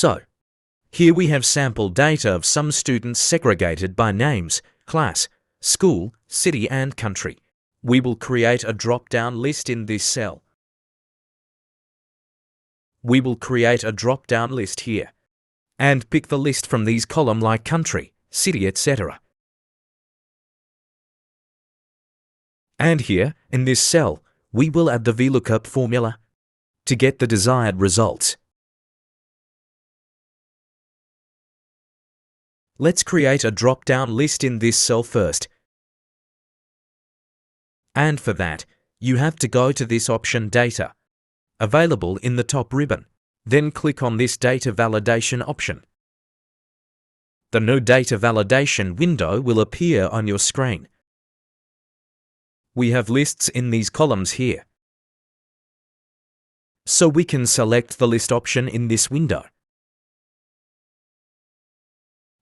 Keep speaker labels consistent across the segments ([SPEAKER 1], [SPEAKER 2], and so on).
[SPEAKER 1] So, here we have sample data of some students segregated by names, class, school, city and country. We will create a drop-down list in this cell. We will create a drop-down list here and pick the list from these columns like country, city, etc. And here, in this cell, we will add the VLOOKUP formula to get the desired results. Let's create a drop-down list in this cell first. And for that, you have to go to this option Data, available in the top ribbon. Then click on this Data Validation option. The new Data Validation window will appear on your screen. We have lists in these columns here, so we can select the list option in this window.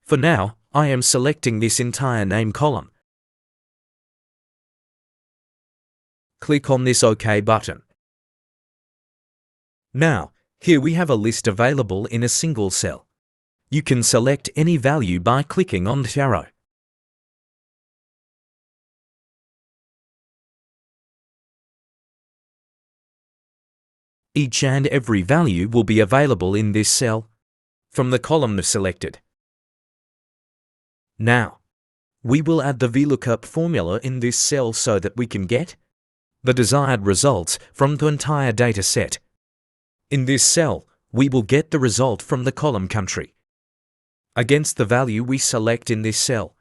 [SPEAKER 1] For now, I am selecting this entire name column. Click on this OK button. Now, here we have a list available in a single cell. You can select any value by clicking on the arrow. Each and every value will be available in this cell from the column selected. Now, we will add the VLOOKUP formula in this cell so that we can get the desired results from the entire data set. In this cell, we will get the result from the column country against the value we select in this cell.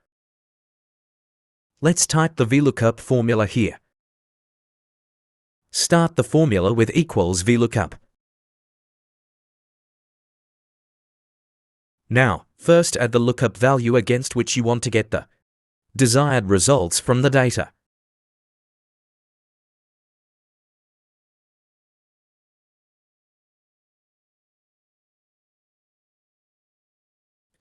[SPEAKER 1] Let's type the VLOOKUP formula here. Start the formula with equals VLOOKUP. Now, first add the lookup value against which you want to get the desired results from the data.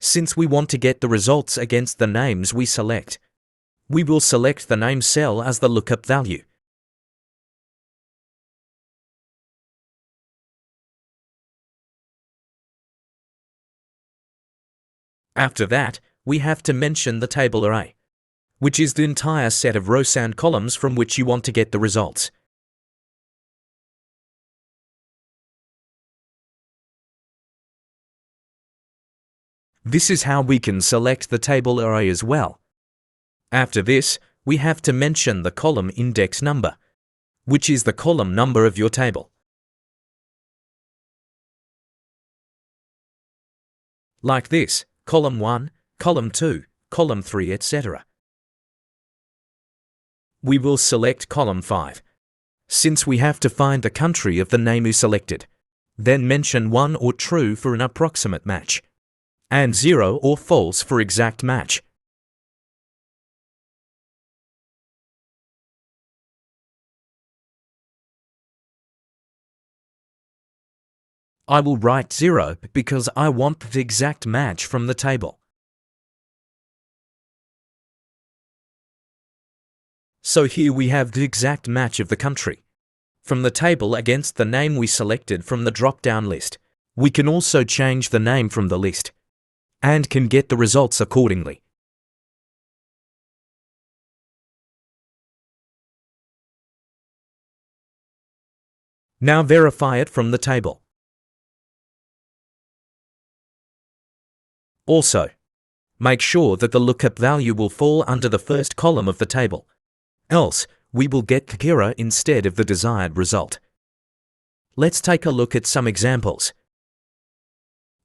[SPEAKER 1] Since we want to get the results against the names we select, we will select the name cell as the lookup value. After that, we have to mention the table array, which is the entire set of rows and columns from which you want to get the results. This is how we can select the table array as well. After this, we have to mention the column index number, which is the column number of your table. Like this, column 1, column 2, column 3, etc. We will select column 5, since we have to find the country of the name you selected. Then mention 1 or true for an approximate match, and 0 or false for exact match. I will write 0 because I want the exact match from the table. So here we have the exact match of the country from the table against the name we selected from the drop-down list. We can also change the name from the list and can get the results accordingly. Now verify it from the table. Also, make sure that the lookup value will fall under the first column of the table. Else, we will get the error instead of the desired result. Let's take a look at some examples.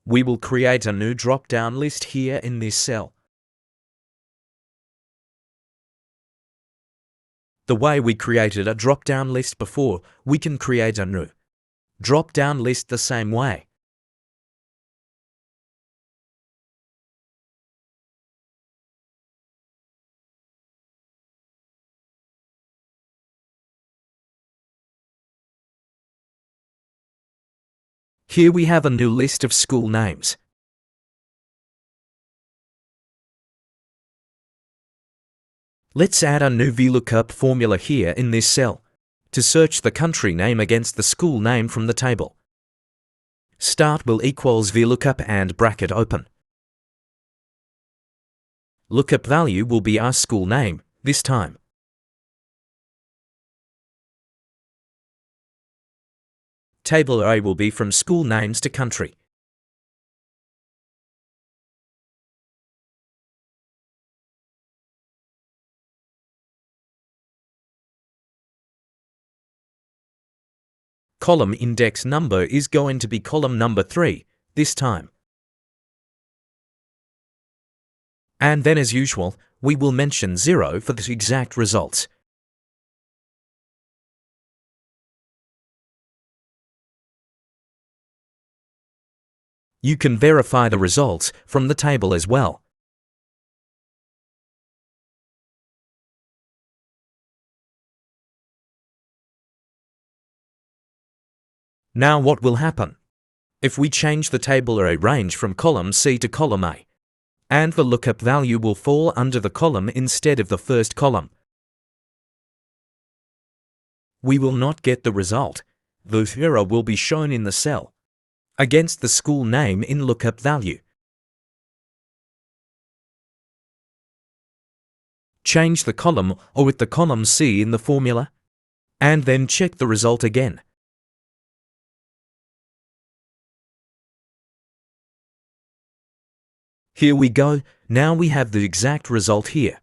[SPEAKER 1] We will create a new drop-down list here in this cell. The way we created a drop-down list before, we can create a new drop-down list the same way. Here we have a new list of school names. Let's add a new VLOOKUP formula here in this cell to search the country name against the school name from the table. Start will equals VLOOKUP and bracket open. Lookup value will be our school name, this time. Table A will be from school names to country. Column index number is going to be column number 3, this time. And then as usual, we will mention 0 for the exact results. You can verify the results from the table as well. Now what will happen? If we change the table array range from column C to column A, and the lookup value will fall under the column instead of the first column, we will not get the result. The error will be shown in the cell against the school name in lookup value. Change the column or with the column C in the formula, and then check the result again. Here we go. Now we have the exact result here.